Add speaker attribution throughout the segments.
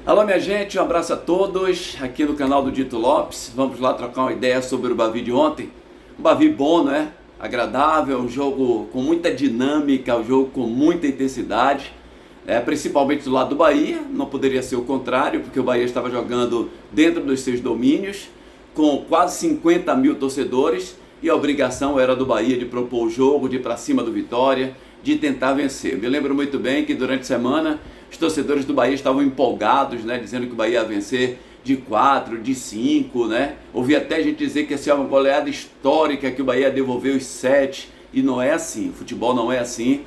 Speaker 1: Alô minha gente, um abraço a todos aqui no canal do Dito Lopes. Vamos lá trocar uma ideia sobre o Bavi de ontem. Um Bavi bom, né? Agradável, um jogo com muita dinâmica, um jogo com muita intensidade, principalmente do lado do Bahia. Não poderia ser o contrário, porque o Bahia estava jogando dentro dos seus domínios, com quase 50 mil torcedores, e a obrigação era do Bahia de propor o jogo, de ir para cima do Vitória, de tentar vencer. Me lembro muito bem que durante a semana os torcedores do Bahia estavam empolgados, né, dizendo que o Bahia ia vencer de 4, de 5, né? Ouvi até gente dizer que ia ser uma goleada histórica, que o Bahia ia devolver os 7, e não é assim, o futebol não é assim.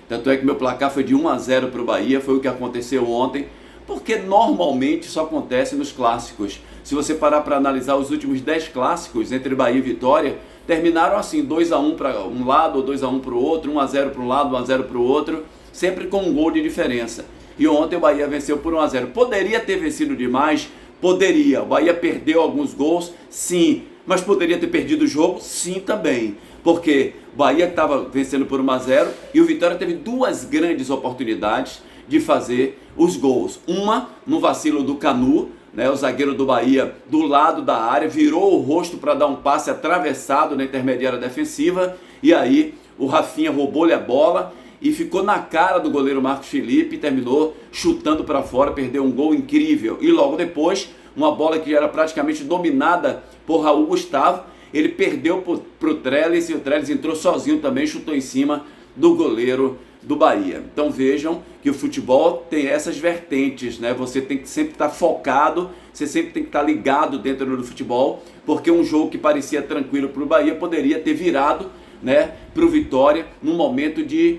Speaker 1: Tanto é que meu placar foi de 1-0 para o Bahia, foi o que aconteceu ontem, porque normalmente isso acontece nos clássicos. Se você parar para analisar os últimos 10 clássicos entre Bahia e Vitória, terminaram assim, 2-1 para um lado, ou 2-1 para o outro, 1-0 para um lado, 1-0 para o outro, sempre com um gol de diferença. E ontem o Bahia venceu por 1-0. Poderia ter vencido demais? Poderia. O Bahia perdeu alguns gols? Sim. Mas poderia ter perdido o jogo? Sim também. Porque o Bahia estava vencendo por 1-0 e o Vitória teve duas grandes oportunidades de fazer os gols. Uma no vacilo do Canu, né, o zagueiro do Bahia do lado da área, virou o rosto para dar um passe atravessado na intermediária defensiva, e aí o Rafinha roubou-lhe a bola e ficou na cara do goleiro Marcos Felipe e terminou chutando para fora, perdeu um gol incrível. E logo depois, uma bola que era praticamente dominada por Raul Gustavo, ele perdeu para o Trellis, e o Trellis entrou sozinho também, chutou em cima do goleiro do Bahia. Então vejam que o futebol tem essas vertentes, né? Você tem que sempre estar focado, você sempre tem que estar ligado dentro do futebol, porque um jogo que parecia tranquilo para o Bahia poderia ter virado, né, para o Vitória num momento de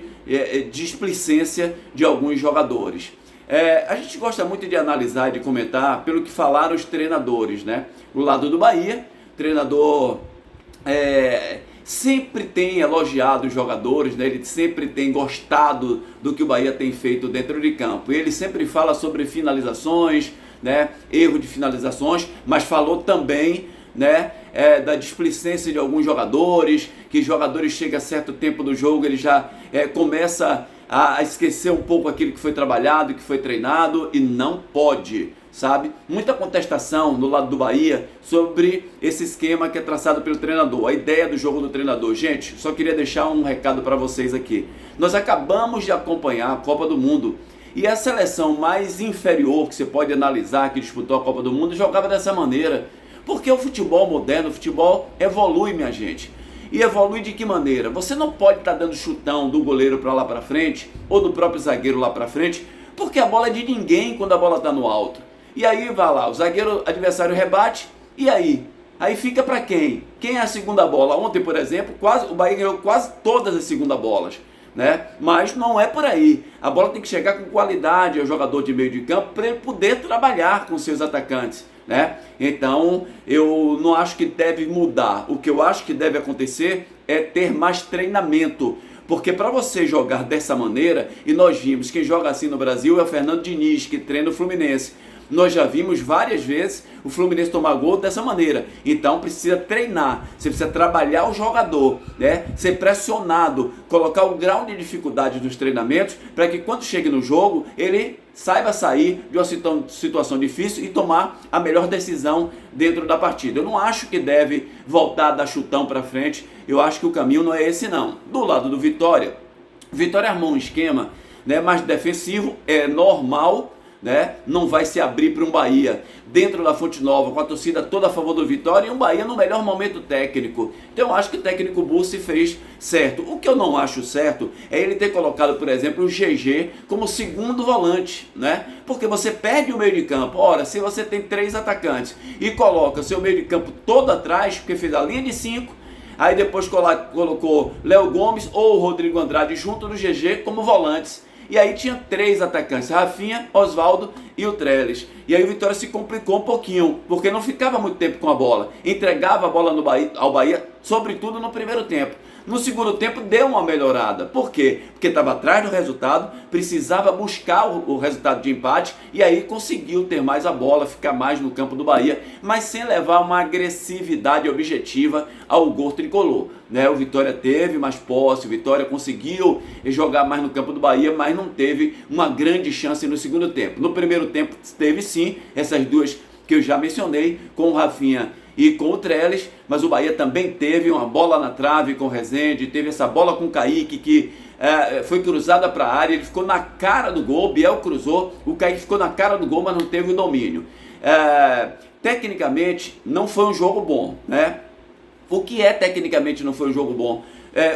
Speaker 1: displicência de alguns jogadores. A gente gosta muito de analisar e de comentar pelo que falaram os treinadores, né? O lado do Bahia, treinador sempre tem elogiado os jogadores, né? Ele sempre tem gostado do que o Bahia tem feito dentro de campo. Ele sempre fala sobre finalizações, né? Erro de finalizações, mas falou também, né, da displicência de alguns jogadores, que jogadores chegam a certo tempo do jogo, ele já começa a esquecer um pouco aquilo que foi trabalhado, que foi treinado, e não pode, sabe? Muita contestação no lado do Bahia sobre esse esquema que é traçado pelo treinador, a ideia do jogo do treinador. Gente, só queria deixar um recado para vocês aqui. Nós acabamos de acompanhar a Copa do Mundo, e a seleção mais inferior que você pode analisar, que disputou a Copa do Mundo, jogava dessa maneira. Porque o futebol moderno, o futebol evolui, minha gente. E evolui de que maneira? Você não pode estar dando chutão do goleiro para lá para frente, ou do próprio zagueiro lá para frente, porque a bola é de ninguém quando a bola está no alto. E aí vai lá, o zagueiro adversário rebate, e aí? Aí fica para quem? Quem é a segunda bola? Ontem, por exemplo, o Bahia ganhou quase todas as segundas bolas, né? Mas não é por aí. A bola tem que chegar com qualidade ao jogador de meio de campo para ele poder trabalhar com seus atacantes, né? Então eu não acho que deve mudar. O que eu acho que deve acontecer é ter mais treinamento, porque para você jogar dessa maneira, e nós vimos, quem joga assim no Brasil é o Fernando Diniz, que treina o Fluminense. Nós já vimos várias vezes o Fluminense tomar gol dessa maneira. Então precisa treinar, você precisa trabalhar o jogador, né? Ser pressionado, colocar o grau de dificuldade dos treinamentos, para que quando chegue no jogo, ele saiba sair de uma situação difícil e tomar a melhor decisão dentro da partida. Eu não acho que deve voltar a dar chutão para frente, eu acho que o caminho não é esse não. Do lado do Vitória, Vitória armou um esquema, né, mais defensivo, é normal, né? Não vai se abrir para um Bahia dentro da Fonte Nova, com a torcida toda a favor do Vitória, e um Bahia no melhor momento técnico. Então eu acho que o técnico Bussi fez certo. O que eu não acho certo é ele ter colocado, por exemplo, o GG como segundo volante, né? Porque você perde o meio de campo. Ora, se você tem 3 atacantes e coloca seu meio de campo todo atrás, porque fez a linha de 5, aí depois colocou Léo Gomes ou Rodrigo Andrade junto do GG como volantes. E aí tinha 3 atacantes, Rafinha, Osvaldo e o Trellis. E aí o Vitória se complicou um pouquinho, porque não ficava muito tempo com a bola. Entregava a bola ao Bahia, sobretudo no primeiro tempo. No segundo tempo deu uma melhorada. Por quê? Porque estava atrás do resultado, precisava buscar o resultado de empate e aí conseguiu ter mais a bola, ficar mais no campo do Bahia, mas sem levar uma agressividade objetiva ao gol tricolor. O Vitória teve mais posse, o Vitória conseguiu jogar mais no campo do Bahia, mas não teve uma grande chance no segundo tempo. No primeiro tempo teve sim essas duas que eu já mencionei, com o Rafinha e com o Trellis, mas o Bahia também teve uma bola na trave com o Rezende, teve essa bola com o Kaique que foi cruzada para a área, ele ficou na cara do gol, Biel cruzou, o Kaique ficou na cara do gol, mas não teve o domínio. Tecnicamente não foi um jogo bom, né? O que tecnicamente não foi um jogo bom?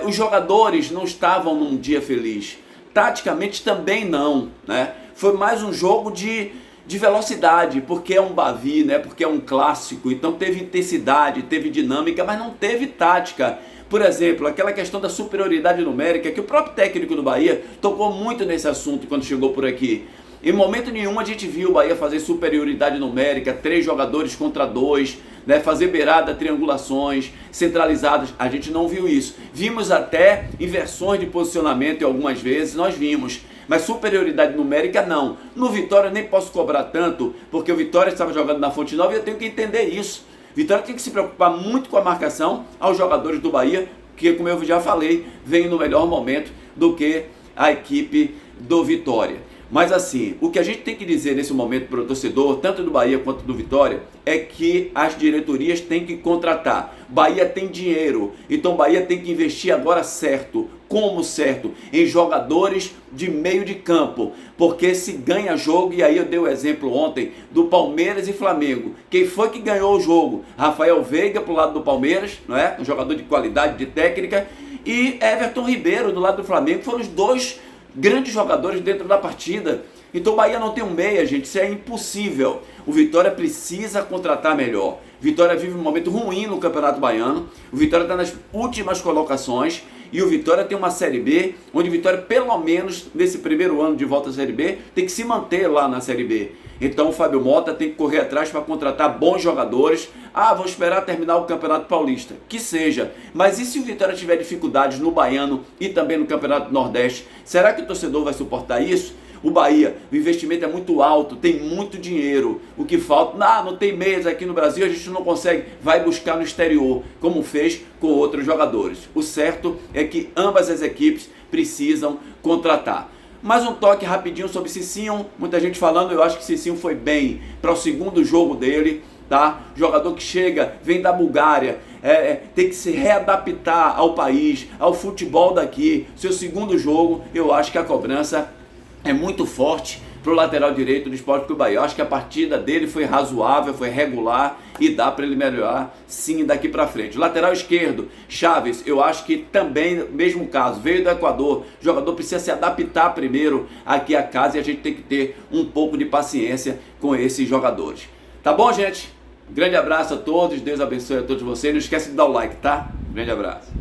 Speaker 1: Os jogadores não estavam num dia feliz, taticamente também não, né? Foi mais um jogo de velocidade, porque é um Bavi, né? Porque é um clássico, então teve intensidade, teve dinâmica, mas não teve tática. Por exemplo, aquela questão da superioridade numérica, que o próprio técnico do Bahia tocou muito nesse assunto quando chegou por aqui. Em momento nenhum a gente viu o Bahia fazer superioridade numérica, 3 jogadores contra 2, né, fazer beirada, triangulações centralizadas, a gente não viu isso. Vimos até inversões de posicionamento em algumas vezes, nós vimos, mas superioridade numérica não. No Vitória eu nem posso cobrar tanto, porque o Vitória estava jogando na Fonte Nova e eu tenho que entender isso. Vitória tem que se preocupar muito com a marcação aos jogadores do Bahia, que, como eu já falei, vem no melhor momento do que a equipe do Vitória. Mas assim, o que a gente tem que dizer nesse momento para o torcedor, tanto do Bahia quanto do Vitória, é que as diretorias têm que contratar. Bahia tem dinheiro, então Bahia tem que investir agora certo. Como certo? Em jogadores de meio de campo, porque se ganha jogo, e aí eu dei o exemplo ontem do Palmeiras e Flamengo. Quem foi que ganhou o jogo? Rafael Veiga pro lado do Palmeiras, não é? Um jogador de qualidade, de técnica, e Everton Ribeiro do lado do Flamengo, foram os dois grandes jogadores dentro da partida. Então o Bahia não tem um meia, gente, isso é impossível. O Vitória precisa contratar melhor. Vitória vive um momento ruim no Campeonato Baiano, o Vitória está nas últimas colocações e o Vitória tem uma Série B, onde o Vitória, pelo menos nesse primeiro ano de volta à Série B, tem que se manter lá na Série B. Então o Fábio Mota tem que correr atrás para contratar bons jogadores. Vou esperar terminar o Campeonato Paulista. Que seja. Mas e se o Vitória tiver dificuldades no Baiano e também no Campeonato Nordeste? Será que o torcedor vai suportar isso? O Bahia, o investimento é muito alto, tem muito dinheiro. O que falta, não tem meias aqui no Brasil, a gente não consegue. Vai buscar no exterior, como fez com outros jogadores. O certo é que ambas as equipes precisam contratar. Mais um toque rapidinho sobre Cicinho, muita gente falando, eu acho que Cicinho foi bem para o segundo jogo dele, tá? Jogador que chega, vem da Bulgária, tem que se readaptar ao país, ao futebol daqui. Seu segundo jogo, eu acho que a cobrança é muito forte para o lateral direito do Sport Clube Bahia. Eu acho que a partida dele foi razoável, foi regular e dá para ele melhorar sim daqui para frente. Lateral esquerdo, Chaves, eu acho que também, mesmo caso, veio do Equador, o jogador precisa se adaptar primeiro aqui à casa e a gente tem que ter um pouco de paciência com esses jogadores. Tá bom, gente? Grande abraço a todos, Deus abençoe a todos vocês. Não esquece de dar o like, tá? Grande abraço.